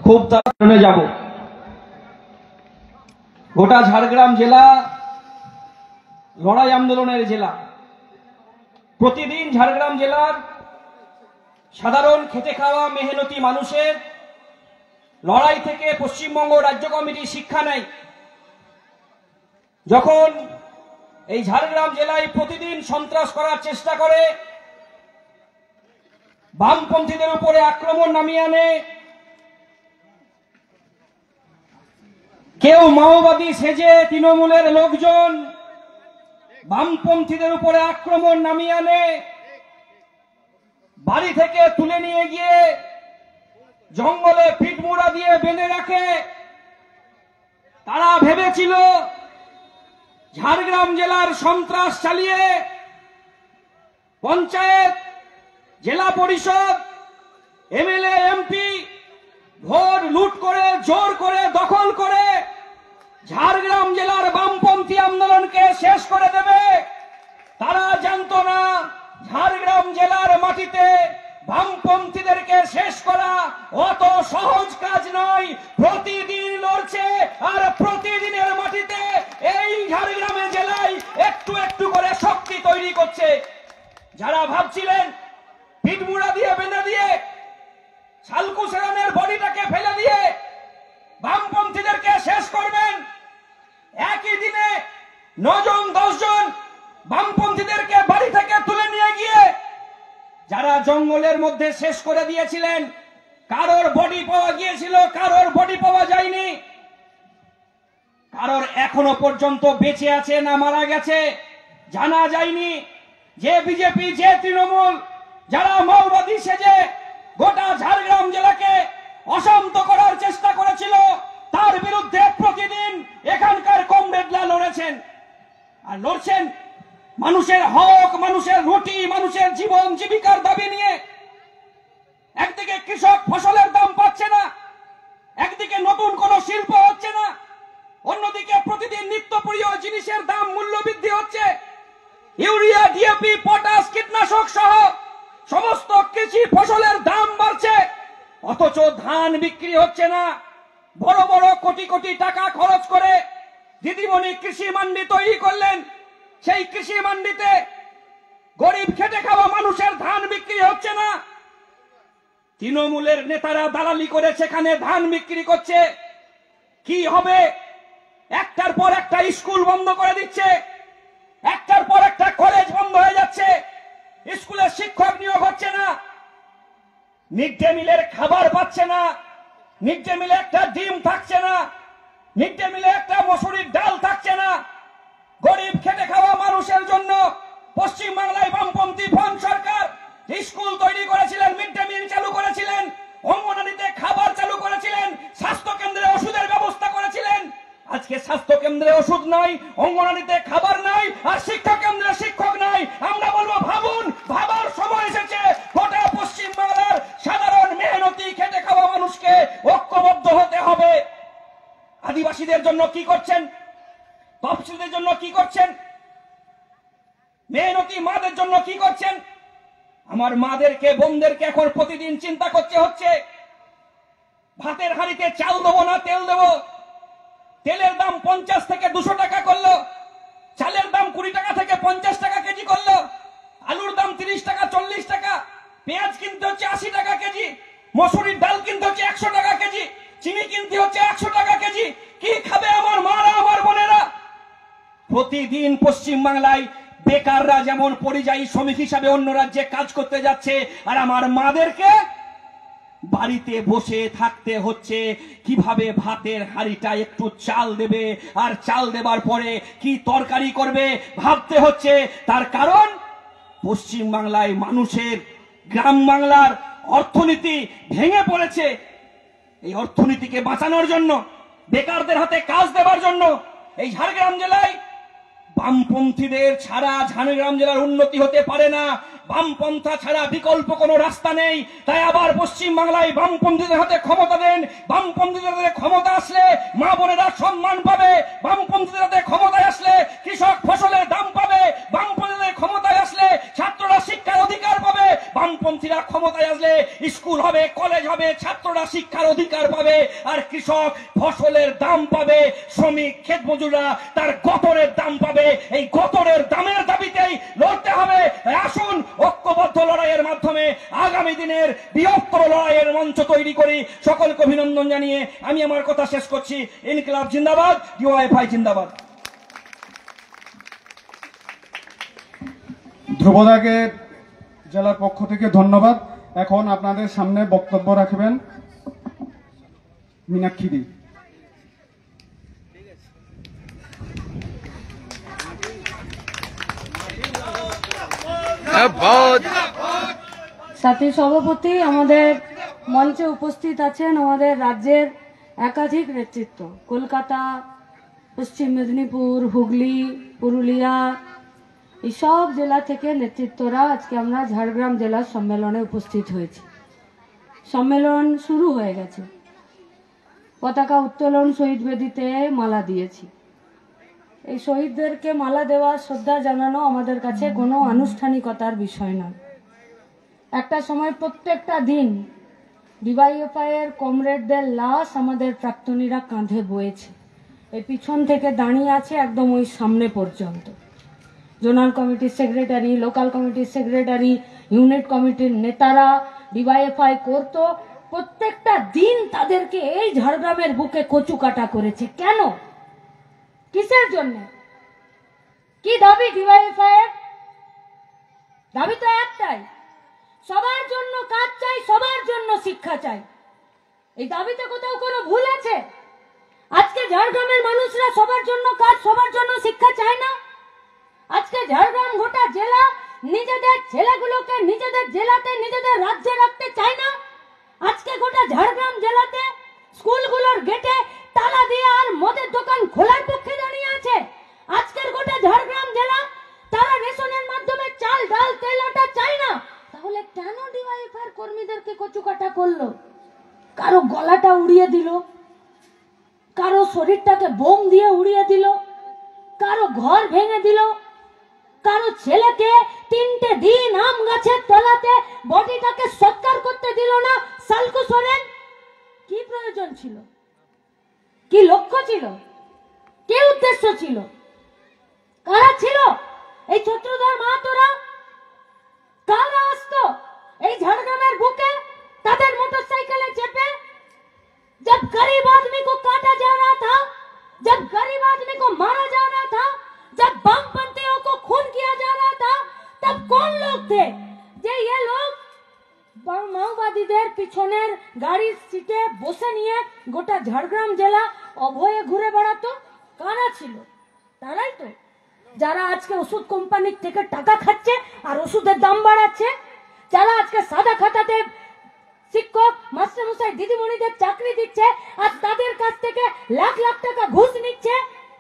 খুব তাড়াতাড়ি যাব। গোটা ঝাড়গ্রাম জেলা লড়াই আন্দোলনের জেলা। প্রতিদিন ঝাড়গ্রাম জেলার সাধারণ খেটে খাওয়া মেহনতি মানুষের লড়াই থেকে পশ্চিমবঙ্গ রাজ্য কমিটি শিক্ষা নেয়। যখন এই ঝাড়গ্রাম জেলায় প্রতিদিন সন্ত্রাস করার চেষ্টা করে, বামপন্থীদের উপরে আক্রমণ নামিয়ে আনে, কেউ মাওবাদী সেজে তৃণমূলের লোকজন বামপন্থীদের উপরে আক্রমণ নামিয়ে আনে, বাড়ি থেকে তুলে নিয়ে গিয়ে জঙ্গলে পিটমুড়া দিয়ে বেঁধে রাখে। তারা ভেবেছিল ঝাড়গ্রাম জেলার সন্ত্রাস চালিয়ে পঞ্চায়েত, জেলা পরিষদ, এমএলএ, এমপি ভোট লুট করে, জোর করে, দখল করে ঝাড়গ্রাম জেলার বামপন্থী আন্দোলনকে শেষ করে দেবে। তারা জানতো না ঝাড়গ্রাম জেলার মাটিতে বামপন্থীদেরকে শেষ করা অত সহজ কাজ নয়। প্রতিদিন লড়ছে আর প্রতিদিনের মাটিতে এই ঝাড়গ্রামে জেলায় একটু একটু করে শক্তি তৈরি করছে। যারা ভাবছিলেন পিটমুড়া দিয়ে বেঁধে দিয়ে শালকু সেরানের বডিটাকে ফেলে দিয়ে বামপন্থীদেরকে শেষ করবেন, একই দিনে 9 জন 10 জন বামপন্থীদেরকে বাড়ি থেকে তুলে নিয়ে গিয়ে যারা জঙ্গলের মধ্যে শেষ করে দিয়েছিলেন, কারোর বডি পাওয়া গিয়েছিল, কারোর বডি পাওয়া যায়নি, কারোর এখনো পর্যন্ত বেঁচে আছে না মারা গেছে জানা যায়নি। যে বিজেপি, যে তৃণমূল, যারা মাওবাদী সেজে গোটা ঝাড়গ্রাম জেলাকে অশান্ত করার চেষ্টা করেছিল, তার বিরুদ্ধে প্রতিদিন এখানকার কমরেডরা লড়েছেন আর লড়ছেন মানুষের হক, মানুষের রুটি, মানুষের জীবন জীবিকার দাবি নিয়ে। একদিকে কৃষক ফসলের দাম পাচ্ছে না, একদিকে নতুন কোন শিল্প হচ্ছে না, অন্যদিকে প্রতিদিন নিত্যপ্রিয় জিনিসের দাম মূল্য বৃদ্ধি হচ্ছে। ইউরিয়া, ডিএপি, পটাশ, কীটনাশক সহ সমস্ত কৃষি ফসলের দাম বাড়ছে, অথচ ধান বিক্রি হচ্ছে না। বড় বড় কোটি কোটি টাকা খরচ করে দিদিমণি কৃষি মান্ডি তৈরি করলেন, সেই কৃষি মান্ডিতে গরিব খেটে খাওয়া মানুষের ধান বিক্রি হচ্ছে না। তৃণমূলের নেতারা দালালি করে সেখানে ধান বিক্রি করছে। কি হবে? একটার পর একটা স্কুল বন্ধ করে দিচ্ছে, একটার পর একটা কলেজ বন্ধ হয়ে যাচ্ছে, স্কুলে শিক্ষক নিয়োগ হচ্ছে না, মিড ডে মিলের খাবার পাচ্ছে না, মিড ডে মিলে একটা ডিম থাকছে না, মিড ডে মিলে একটা মসুরির ডাল থাকছে না। গরিব খেটে খাওয়া মানুষের জন্য পশ্চিমবাংলায় বামপন্থী ফ্রন্ট সরকার স্কুল তৈরি করেছিলেন, মিড ডে মিল চালু করেছিলেন, অঙ্গনওয়াড়িতে খাবার চালু করেছিলেন, স্বাস্থ্য কেন্দ্রে ওষুধের ব্যবস্থা করেছিলেন। আজকে স্বাস্থ্য কেন্দ্রে ওষুধ নাই, অঙ্গনওয়াড়িতে খাবার নাই, আর শিক্ষা কেন্দ্রে শিক্ষক নাই। আমরা বলবো ভাবুন, ভাবার সময় এসেছে। গোটা পশ্চিমবাংলার সাধারণ মেহনতি খেটে খাওয়া মানুষকে ঐক্যবদ্ধ হতে হবে। আদিবাসীদের জন্য কি করছেন? তফসিলদের জন্য কি করছেন? মেহনতি মাদের জন্য কি করছেন? আমার মাদেরকে, বোনদেরকে এখন প্রতিদিন চিন্তা করতে হচ্ছে, ভাতের হাঁড়িতে চাল দেবো না তেল দেবো। তেলের দাম 50 থেকে 200 টাকা করলো, চালের দাম 20 টাকা থেকে 50 টাকা কেজি করলো, আলুর দাম 30 টাকা 40 টাকা, পেঁয়াজ কিনতে হচ্ছে 80 টাকা কেজি, মসুরির ডাল কিনতে হচ্ছে 100 টাকা কেজি, চিনি কিনতে হচ্ছে 100 টাকা কেজি। কি খাবে আমার মারা, আমার বোনেরা? প্রতিদিন পশ্চিমবাংলায় বেকাররা যেমন পরিযায়ী শ্রমিক হিসাবে অন্য রাজ্যে কাজ করতে যাচ্ছে, আর আমার মাদেরকে বাড়িতে বসে থাকতে হচ্ছে। কিভাবে ভাতের হাঁড়িটা একটু চাল দেবে, আর চাল দেবার পরে কি তরকারি করবে ভাবতে হচ্ছে। তার কারণ পশ্চিমবাংলায় মানুষের, গ্রাম বাংলার অর্থনীতি ভেঙে পড়েছে। এই অর্থনীতিকে বাঁচানোর জন্য, বেকারদের হাতে কাজ দেবার জন্য এই ঝাড়গ্রাম জেলায় বামপন্থীদের ছাড়া ঝাড়গ্রাম জেলার উন্নতি হতে পারে না। বামপন্থা ছাড়া বিকল্প কোনো রাস্তা নেই। তাই আবার পশ্চিমবাংলায় বামপন্থীদের হাতে ক্ষমতা দেন। বামপন্থীদের হাতে ক্ষমতা আসলে মা বোনেরা সম্মান পাবে, বামপন্থীদের হাতে ক্ষমতায় আসলে কৃষক ফসলের দাম পাবে, বামপন্থীদের ক্ষমতায় আসলে ছাত্ররা শিক্ষার অধিকার পাবে। বামপন্থী বামপন্থীরা ক্ষমতায় আসলে স্কুল হবে, কলেজ হবে, ছাত্ররা শিক্ষার অধিকার পাবে, আর কৃষক ফসলের দাম পাবে, শ্রমিক ক্ষেত মজুররা তার গতরের দাম পাবে। এই গতরের দামের দাবিতেই লড়তে হবে। আসুন ঐক্যবদ্ধ লড়াইয়ের মাধ্যমে আগামী দিনের বৃহত্তর লড়াইয়ের মঞ্চ তৈরি করি। সকলকে অভিনন্দন জানিয়ে আমি আমার কথা শেষ করছি। ইনকিলাব জিন্দাবাদ, ডিওয়াইএফআই জিন্দাবাদ। ধ্রুবদাকে জেলার পক্ষ থেকে ধন্যবাদ। এখন আপনাদের সামনে বক্তব্য রাখবেন মীনাক্ষী দি। সাথী সভাপতি, আমাদের মঞ্চে উপস্থিত আছেন আমাদের রাজ্যের একাধিক নেতৃত্ব, কলকাতা, পশ্চিম মেদিনীপুর, হুগলি, পুরুলিয়া, এই সব জেলা থেকে নেতৃত্বরা আজকে আমরা ঝাড়গ্রাম জেলার সম্মেলনে উপস্থিত হয়েছি। সম্মেলন শুরু হয়ে গেছে, পতাকা উত্তোলন, শহীদ বেদিতে মালা দিয়েছি। এই শহীদদেরকে মালা দেওয়া, শ্রদ্ধা জানানো আমাদের কাছে কোনো আনুষ্ঠানিকতার বিষয় নয়। একটা সময় প্রত্যেকটা দিন ডিওয়াইএফআই এর কমরেডদের লাশ আমাদের প্রাক্তনীরা কাঁধে বয়েছে। এই পিছন থেকে দাঁড়িয়ে আছে একদম ওই সামনে পর্যন্ত। জোনাল কমিটির সেক্রেটারি, লোকাল কমিটির সেক্রেটারি, ইউনিট কমিটির নেতারা ডিওয়াইএফআই করতো। প্রত্যেকটা দিন তাদেরকে এই ঝাড়গ্রামের বুকে কচু কাটা করেছে। কেন? কিসের জন্য? কি দাবি ডিওয়াইএফআই এর? দাবি তো একটাই, সবার জন্য কাজ চাই, সবার জন্য শিক্ষা চাই। এই দাবিতে কোথাও কোনো ভুল আছে? আজকে ঝাড়গ্রামের মানুষরা সবার জন্য কাজ, সবার জন্য শিক্ষা চায় না। আজকে ঝাড়গ্রাম গোটা জেলা নিজেদের ছেলেগুলোকে নিজেদের জেলাতে, নিজেদের রাজ্যে রাখতে চায় না। আজকে গোটা ঝাড়গ্রাম জেলাতে স্কুলগুলোর গেটে তালা দিয়ে আর মদের দোকান খোলার পক্ষে দাঁড়িয়ে আছে। আজকের গোটা ঝাড়গ্রাম জেলা তারা রেশনের মাধ্যমে চাল, ডাল, তেল, আটা চায় না। তাহলে কেন ডিওয়াইএফআই কর্মীদেরকে কচুকাটা করলো? কারো গলাটা উড়িয়ে দিল, কারো শরীরটাকে বোম দিয়ে উড়িয়ে দিল, কারো ঘর ভেঙে দিল, কারো ছেলেকে 3টে দিন আম গাছের তলাতে বডিটাকে সৎকার করতে দিল না সালকু সোরেন। কি প্রয়োজন ছিল? কি লক্ষ্য ছিল? কি উদ্দেশ্য ছিল? কারা ছিল? এই ছত্রধর মাহাতোরা? কারা আসতো এই ঝাড়গ্রামের বুকে তাদের मोटरसाइकिलें चेपे? जब गरीब आदमी को काटा जा रहा था, जब गरीब आदमी को मारा जा रहा था, जब वामपंथियों को खून किया जा रहा था, तब कौन लोग थे? ये लोग মাওবাদীদের পিছনের গাড়ির সিটে বসে নিয়ে গোটা ঝাড়গ্রাম জেলা অভয়ে ঘুরে বেড়াতো। কারা ছিল? তারাই তো যারা আজকে ওষুধ কোম্পানির থেকে টাকা খাচ্ছে আর ওষুধের দাম বাড়াচ্ছে, যারা আজকে সাদা খাতাতে শিক্ষক, মাস্টারমশাই, দিদিমণিদের চাকরি দিচ্ছে আর তাদের কাছ থেকে লাখ লাখ টাকা ঘুষ নিচ্ছে।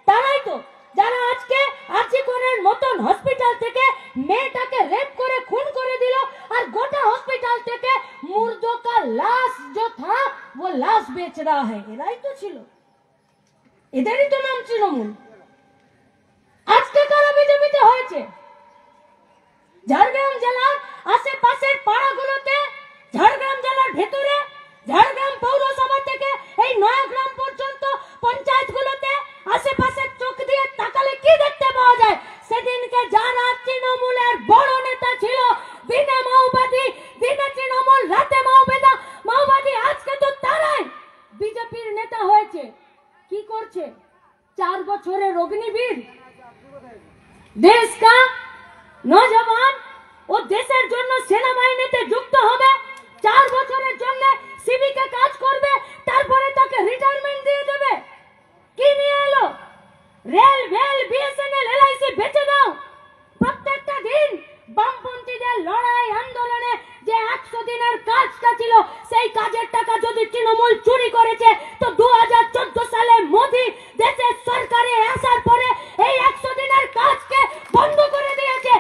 তারাই তো যারা আজকে আরজিকরের মতন হসপিটাল থেকে মেয়েটাকে রেপ করে খুন করে দিল আর গোটা হসপিটাল থেকে मुर्दों का लाश जो था वो लाश बेच रहा है। এরাই তো ছিল, এদেরই তো নাম তৃণমূল। আজকে কারা বিজেপিতে হয়েছে? ঝাড়গ্রাম জেলার আশেপাশের পাড়াগুলোতে, ঝাড়গ্রাম জেলার ভেতরে, ঝাড়গ্রাম পৌরসভা থেকে এই নয়াগ্রাম পর্যন্ত পঞ্চায়েতগুলোতে আশেপাশে চোখ দিয়ে তাকালে কি দেখতে পাওয়া যায়? সেদিনকে যারা তৃণমূলের বড় নেতা ছিল, দিনে মাওবাদী, দিনে তৃণমূল, রাতে মাওবাদী, আজকে তো তারাই বিজেপির নেতা হয়েছে। কি করছে? 4 বছরের অগ্নিবীর দেশ কা নজওয়ান ও দেশের জন্য সেনাবাহিনীতে যুক্ত হবে, 4 বছরের জন্য সিভিকে কাজ করবে, তারপরে তাকে রিটায়ারমেন্ট দিয়ে দেবে। কি নিয়ে এলো? রেল, বিএসএনএল, এলআইসি বেচে দাও। প্রত্যেকটা দিন বামপন্থীদের লড়াই আন্দোলনে যে 100 দিনের কাজটা ছিল, সেই কাজের টাকা যদি তৃণমূল চুরি করেছে, তো 2014 সালে মোদি দেশের সরকারে আসার পরে এই 100 দিনের কাজকে বন্ধ করে দিয়েছে।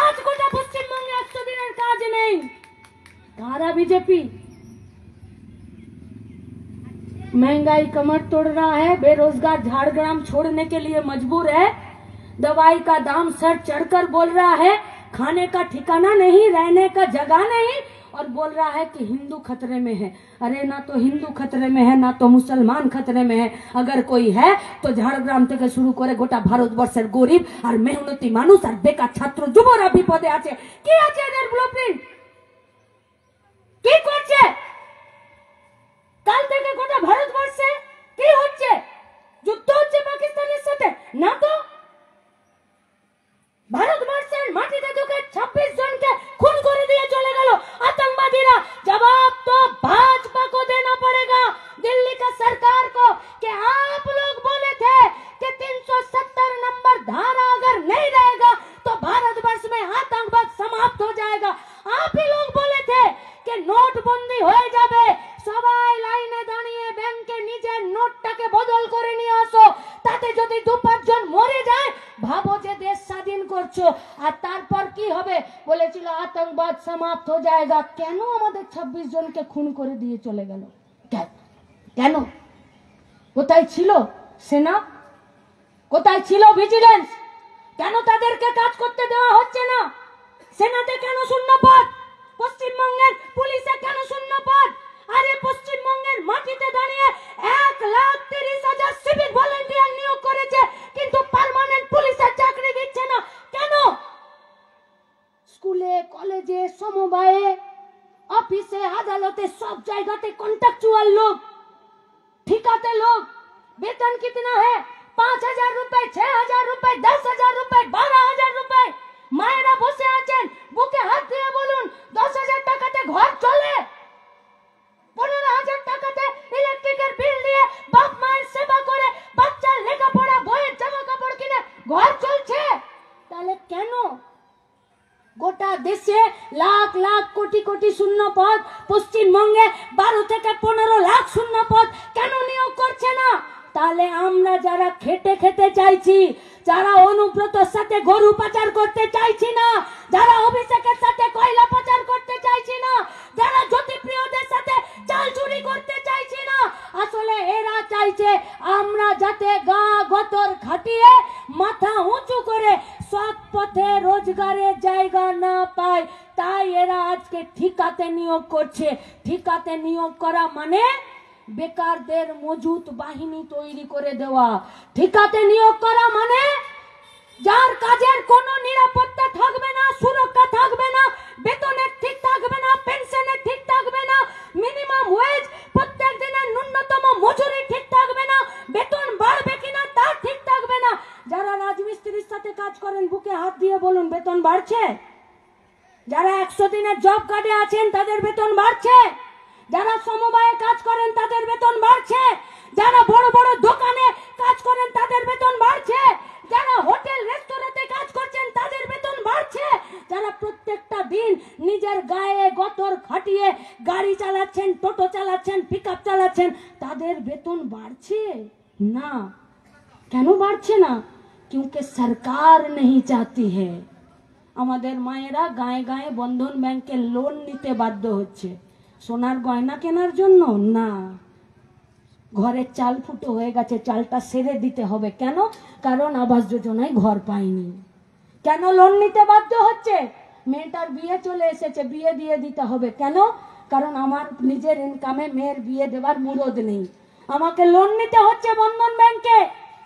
আজ গোটা পশ্চিমবঙ্গে 100 দিনের কাজ নেই। कारा बीजेपी महंगाई कमर तोड़ रहा है, बेरोजगार झाड़ग्राम छोड़ने के लिए मजबूर है, दवाई का दाम सर चढ़कर बोल रहा है, खाने का ठिकाना नहीं, रहने का जगह नहीं, और बोल रहा है कि हिंदू खतरे में है। अरे ना तो हिंदू खतरे में है, ना तो मुसलमान खतरे में है। अगर कोई है तो झाड़ग्राम থেকে শুরু করে গোটা ভারতবর্ষের গরিব আর মেহনতি মানুষ আর বেকার ছাত্র যুবরা বিপদে আছে। কি আছে এদের ব্লুপ্রিন্ট? কি করছে? কাল থেকে গোটা ভারতবর্ষে কি হচ্ছে? যুদ্ধ হচ্ছে পাকিস্তানের সাথে? না তো। ভারতবর্ষের মাটিতে ঢুকে 26 জনকে খুন করে দিয়ে চলে গেল आतंकवादीরা। जवाब तो भाजपा को देना पड़ेगा, दिल्ली का सरकार को, कि आप लोग बोले थे कि 370 नंबर धारा अगर नहीं रहेगा तो भारतवर्ष में आतंकवाद समाप्त हो जाएगा। आप ही लोग बोले थे कि নোটবন্দি হয়ে যাবে, সবাই লাইনে দাঁড়িয়ে ব্যাংকে নিজের নোটটাকে বদল করে নিয়ে আসো, তাতে যদি 2-5 জন মরে যায় ভাবো যে দেশ স্বাধীন করছো। আর তারপর কি হবে বলেছিল আতঙ্কবাদ সমাপ্ত হয়ে যায়গা। কেন আমাদের 26 জনকে খুন করে দিয়ে চলে গেল? কেন? কোথায় ছিল সেনা? কোথায় ছিল ভিজিলেন্স? কেন তাদেরকে কাজ করতে দেওয়া হচ্ছে না? সেনাতে কেন শূন্য পদ? পশ্চিমবঙ্গের পুলিশে কেন শূন্য পদ? আরে পশ্চিমবঙ্গের মাটিতে দাঁড়িয়ে 1,30,000 সিভিক ভলেন্টিয়ার নিয়োগ করেছে, কিন্তু পার্মানেন্ট পুলিশের চাকরি দিচ্ছে না কেন? স্কুলে, কলেজে, সমবায়ে, অফিসে, আদালতে সব জায়গাতে কন্ট্রাকচুয়াল লোক, ঠিকাতে লোক। বেতন कितना है? 5,000 रुपए, 6,000 रुपए, 10,000 रुपए, 12,000 रुपए। মায়েরা বসে আছেন, বুকে হাত দিয়ে বলুন 10,000 টাকাতে ঘর চলে? 15,000 টাকাতে ইলেকট্রিকের বিল দিয়ে বাপ মায়ের সেবা করে বাচ্চার লেখাপড়া, বইয়ের জামা কাপড় কিনে ঘর চলছে? তাহলে কেন গোটা দেশে লাখ লাখ কোটি কোটি শূন্য পদ, পশ্চিমবঙ্গে 12 থেকে 15 লাখ শূন্য পদ কেন নিয়োগ করছে না? তাহলে আমরা যারা খেটে খেতে চাইছি, যারা অনুব্রতর সাথে গরু পাচার করতে চাইছি না, যারা অভিষেকের সাথে কয়লা পাচার করতে চাইছি না, যারা জ্যোতিপ্রিয়দের সাথে চাল চুরি করতে চাইছি না, আসলে এরা চাইছে আমরা যাতে গা গতর খাটিয়ে মাথা উঁচু করে সৎ পথে রোজগারের জায়গা না পায়। তাই এরা আজকে ঠিকাতে নিয়োগ করছে। ঠিকাতে নিয়োগ করা মানে বেকারদের মজুত বাহিনী তৈরি করে দেওয়া। ঠিকাতে নিয়োগ করা মানে যার কাজের কোনো নিরাপত্তা থাকবে না, সুরক্ষা থাকবে না, বেতনের ঠিক থাকবে না, পেনশনের ঠিক থাকবে না, মিনিমাম ওয়েজ প্রত্যেক দিনের ন্যূনতম মজুরি ঠিক থাকবে না, বেতন বাড়বে কিনা তা ঠিক থাকবে না। যারা রাজমিস্ত্রির সাথে কাজ করেন বুকে হাত দিয়ে বলুন বেতন বাড়ছে? যারা 100 দিনের জব কার্ডে আছেন তাদের বেতন বাড়ছে? যারা সমবায়ে কাজ করেন তাদের বেতন বাড়ছে? যারা বড় বড় দোকানে কাজ করেন তাদের বেতন বাড়ছে? যারা হোটেল রেস্টুরেন্টে কাজ করছেন তাদের বেতন বাড়ছে? যারা প্রত্যেকটা দিন নিজের গায়ে গতর খাটিয়ে গাড়ি চালাচ্ছেন, টোটো চালাচ্ছেন, পিকআপ চালাচ্ছেন, তাদের বেতন বাড়ছে না? কেন বাড়ছে না? क्योंकि सरकार नहीं चाहती है। আমাদের মায়েরা গায়ে গায়ে বন্ধন ব্যাংকে লোন নিতে বাধ্য হচ্ছে সোনার গয়না কেনার জন্য না, ঘরের চাল ফুটো হয়ে গেছে, চালটা সেরে দিতে হবে। কেন? কারণ আবাস যোজনায় ঘর পায়নি। কেন লোন নিতে বাধ্য হচ্ছে? মেয়েটার বিয়ে চলে এসেছে, বিয়ে দিয়ে দিতে হবে। কেন? কারণ আমার নিজের ইনকামে মেয়ের বিয়ে দেওয়ার মুরদ নেই, আমাকে লোন নিতে হচ্ছে বন্ধন ব্যাংকে।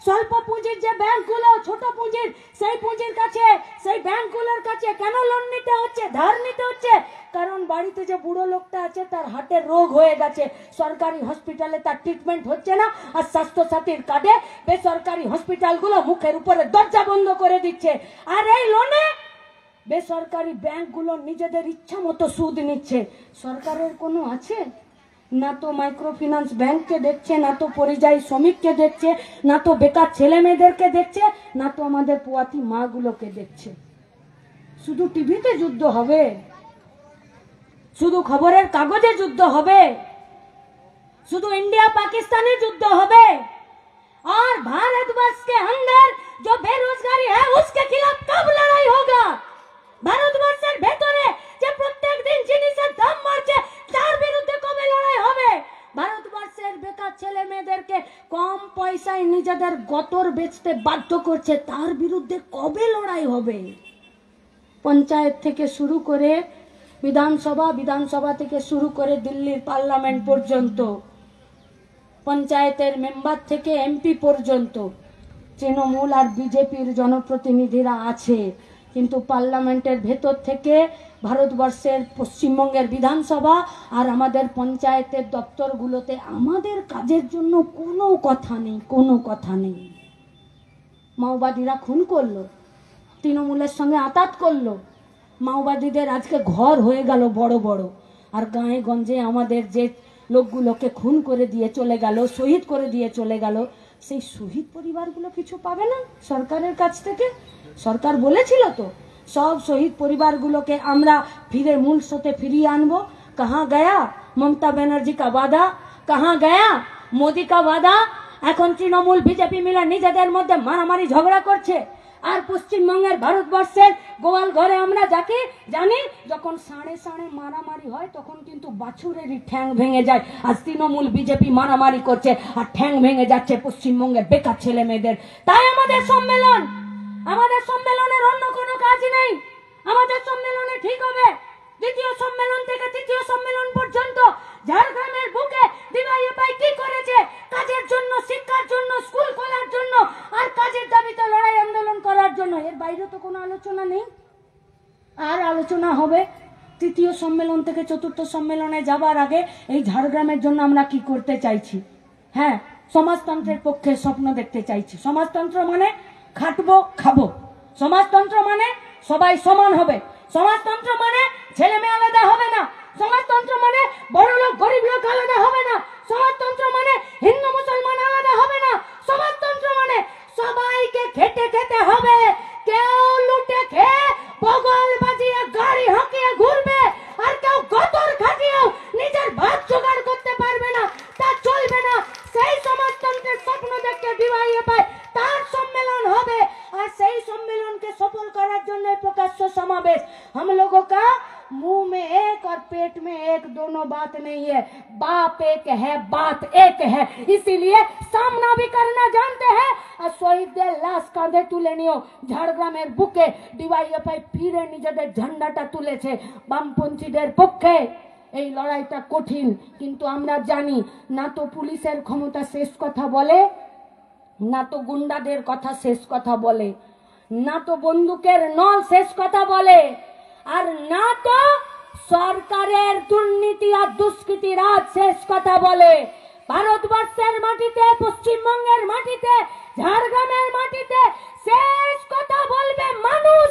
স্বল্প পুঁজির যে ব্যাংকগুলো, ছোট পুঁজির, সেই পুঁজির কাছে, সেই ব্যাংকগুলোর কাছে কেন লোন নিতে হচ্ছে, ধার নিতে হচ্ছে? কারণ বাড়িতে যে বুড়ো লোকটা আছে তার হার্টের রোগ হয়ে গেছে, সরকারি হসপিটালে তার ট্রিটমেন্ট হচ্ছে না, আর স্বাস্থ্য সাথীর কার্ডে বেসরকারি হসপিটালগুলো মুখের উপরে দরজা বন্ধ করে দিচ্ছে। আর এই লোনে বেসরকারি ব্যাংকগুলো নিজেদের ইচ্ছা মতো সুদ নিচ্ছে। সরকারের কোনো আছে? না তো মাইক্রো ফিন্যান্স ব্যাংককে দেখছে, না তো পরিযায়ী শ্রমিককে দেখছে, না তো বেকার ছেলে মেয়েদেরকে দেখছে, না তো আমাদের পোয়াতি মাগুলোকে দেখছে। শুধু টিভিতে যুদ্ধ হবে, শুধু খবরের কাগজে যুদ্ধ হবে, শুধু इंडिया पाकिस्तानी युद्ध হবে। और भारतवर्ष के अंदर जो बेरोजगारी है उसके खिलाफ कब लड़ाई होगा? ভারতবর্ষের ভেতরে যে প্রত্যেক দিন জিনিসের দাম বাড়ছে তার বিরুদ্ধে কবে লড়াই হবে? ভারতবর্ষের বেকার ছেলে মেয়েদেরকে কম পয়সায় নিজেদের গতর বেচতে বাধ্য করছে, তার বিরুদ্ধে কবে লড়াই হবে? পঞ্চায়েত থেকে শুরু করে বিধানসভা থেকে শুরু করে দিল্লির পার্লামেন্ট পর্যন্ত, পঞ্চায়েতের মেম্বার থেকে এমপি পর্যন্ত তৃণমূল আর বিজেপির জনপ্রতিনিধিরা আছে, কিন্তু পার্লামেন্টের ভেতর থেকে ভারতবর্ষের পশ্চিমবঙ্গের বিধানসভা আর আমাদের পঞ্চায়েতের দপ্তরগুলোতে আমাদের কাজের জন্য কোনো কথা নেই। মাওবাদীরা খুন করলো, তৃণমূলের সঙ্গে আঁতাত করলো, মাওবাদীদের আজকে ঘর হয়ে গেল বড় বড়, আর গাঁয়ে গঞ্জে আমাদের যে লোকগুলোকে খুন করে দিয়ে চলে গেল, শহীদ করে দিয়ে চলে গেল, সেই শহীদ পরিবারগুলো কিছু পাবে না সরকারের কাছ থেকে? সরকার বলেছিল তো সব শহীদ পরিবারগুলোকে আমরা ফিরে মূল স্রোতে ফিরিয়ে আনবো। কাহা গয়া মমতা ব্যানার্জি কা ওয়াদা, কাহা গয়া মোদি কা ওয়াদা? এখন তৃণমূল বিজেপি মিলে নিজেদের মধ্যে মারামারি ঝগড়া করছে, আর পশ্চিমবঙ্গের ভারতবর্ষের গোয়াল ঘরে আমরা যাকে জানি যখন সাড়ে সাড়ে মারামারি হয় তখন কিন্তু বাছুরেরই ঠ্যাং ভেঙে যায়। আজ তৃণমূল বিজেপি মারামারি করছে আর ঠ্যাং ভেঙে যাচ্ছে পশ্চিমবঙ্গের বেকার ছেলে মেয়েদের। তাই আমাদের সম্মেলনের অন্য কোনো কাজ নেই। আমাদের সম্মেলনে ঠিক হবে দ্বিতীয় সম্মেলন থেকে তৃতীয় সম্মেলন পর্যন্ত ঝাড়গ্রামের বুকে ডিওয়াইএফআই কি করেছে কাজের জন্য, শিক্ষার জন্য, স্কুল খোলার জন্য আর কাজের দাবিতে লড়াই আন্দোলন করার জন্য, এর বাইরে তো কোনো আলোচনা নেই। আর আলোচনা হবে তৃতীয় সম্মেলন থেকে চতুর্থ সম্মেলনে যাবার আগে এই ঝাড়গ্রামের জন্য আমরা কি করতে চাইছি। হ্যাঁ, সমাজতন্ত্রের পক্ষে স্বপ্ন দেখতে চাইছি। সমাজতন্ত্র মানে খাটবো খাবো, সমাজতন্ত্র মানে সবাই সমান হবে, সমাজতন্ত্র মানে ছেলে মেয়ে আলাদা হবে না, সমাজতন্ত্র মানে বড় লোক গরিব লোক আলাদা হবে না, সমাজতন্ত্র মানে হিন্দু মুসলমান আলাদা হবে না, সমাজতন্ত্র মানে সবাইকে খেটে খেতে হবে। কেউ লুটে খেয়ে বগল বাজিয়ে গাড়ি হাঁকিয়ে ঘুরবে আর কেউ গতর খাটিয়েও নিজের ভাত জোগাড় করতে পারবে না, তা চলবে না। সেই সমাজতন্ত্রের স্বপ্ন দেখতে ডিওয়াইএফআই তার সম্মেলন হবে, আর সেই সম্মেলনকে सफल করার জন্য প্রকাশ্য সমাবেশ। हम लोगों का मुंह में एक और पेट में एक, दोनों बात नहीं है। बाप एक है, बात एक है, इसीलिए सामना भी करना जानते हैं। और শহীদদের লাশ কাঁধে তুলে নিও ঝাড়গ্রামের বুকে ডিওয়াইএফআই ফিরে নিজেদের ঝান্ডাটা তুলেছে বামপন্থীদের পক্ষে। এই লড়াইটা কঠিন, কিন্তু আমরা জানি না তো পুলিশের ক্ষমতা শেষ কথা বলে, না তো গুন্ডাদের কথা শেষ কথা বলে, না তো বন্দুকের নল শেষ কথা বলে, আর না তো সরকারের দুর্নীতি আর দুষ্কৃতি রাজ শেষ কথা বলে। ভারতবর্ষের মাটিতে, পশ্চিমবঙ্গের মাটিতে, ঝাড়গ্রামের মাটিতে শেষ কথা বলবে মানুষ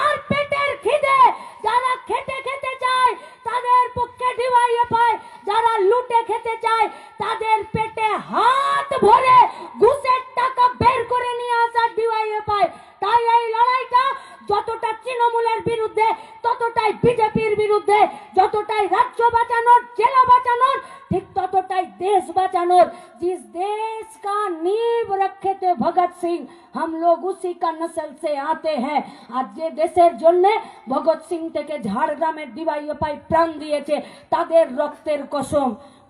আর পেটের খিদে। যারা খেটে খেতে চায় তাদের পক্ষে ডিওয়াইএফআই, যারা লুটে খেতে চায় তাদের পেটে হাত ভরে ঘুষের টাকা বের করে নিয়ে আসা ডিওয়াইএফআই। তাই এই লড়াইটা যতটা তৃণমূলের বিরুদ্ধে ততটাই বিজেপির বিরুদ্ধে, যতটাই রাজ্য বাঁচানোর, জেলা বাঁচানোর, ঠিক ততটাই দেশ বাঁচানোর। जिस देश का नींव रखे थे भगत सिंह, हम लोग उसी का नस्ल से आते हैं। आज যে দেশের জন্য ভগৎ সিং থেকে ঝাড়গ্রামের ডিওয়াইএফআই প্রাণ দিয়েছে তাদের রক্তের কসম।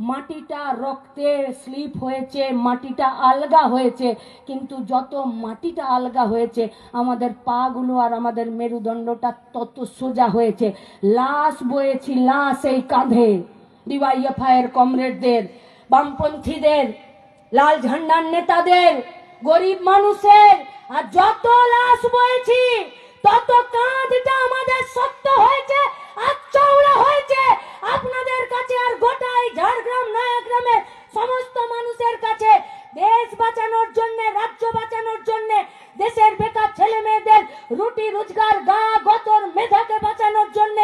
মাটিটা রক্তে স্লিপ হয়েছে, মাটিটা আলগা হয়েছে, কিন্তু যত মাটিটা আলগা হয়েছে আমাদের পাগুলো আর আমাদের মেরুদণ্ডটা তত সোজা হয়েছে। লাশ বয়েছি, লাশ এই কাঁধে ডিওয়াইএফআই এর কমরেডদের, বামপন্থীদের, লাল ঝান্ডার নেতাদের, গরিব মানুষের। আর যত লাশ বয়েছি তত কাঁধটা আমাদের শক্ত হয়েছে আর চওড়া হয়েছে। আপনাদের কাছে আর গোটাই ঝাড়গ্রাম নয়াগ্রামের সমস্ত মানুষের কাছে দেশ বাঁচানোর জন্য, রাজ্য বাঁচানোর জন্য, দেশের বেকার ছেলে মেয়েদের রুটি রোজগার, গা গতর মেধাকে বাঁচানোর জন্য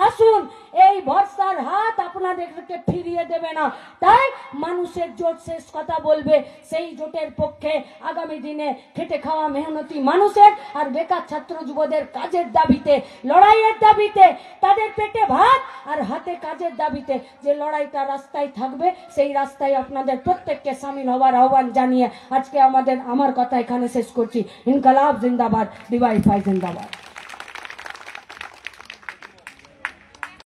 আসুন। এই ভরসার হাত আপনাদেরকে ফিরিয়ে দেবে না। তাই মানুষের জোট শেষ কথা বলবে। সেই জোটের পক্ষে আগামী দিনে খেটে খাওয়া মেহনতি মানুষের আর বেকার ছাত্র যুবদের কাজের দাবিতে, লড়াইয়ের দাবিতে, তাদের পেটে ভাত আর হাতে কাজের দাবিতে যে লড়াইটা রাস্তায় থাকবে, সেই রাস্তায় আপনাদের প্রত্যেককে সামিল হওয়ার আহ্বান জানিয়ে আজকে আমার কথা এখানে শেষ করছি। ইনকলাব জিন্দাবাদ, ডিওয়াইএফআই জিন্দাবাদ।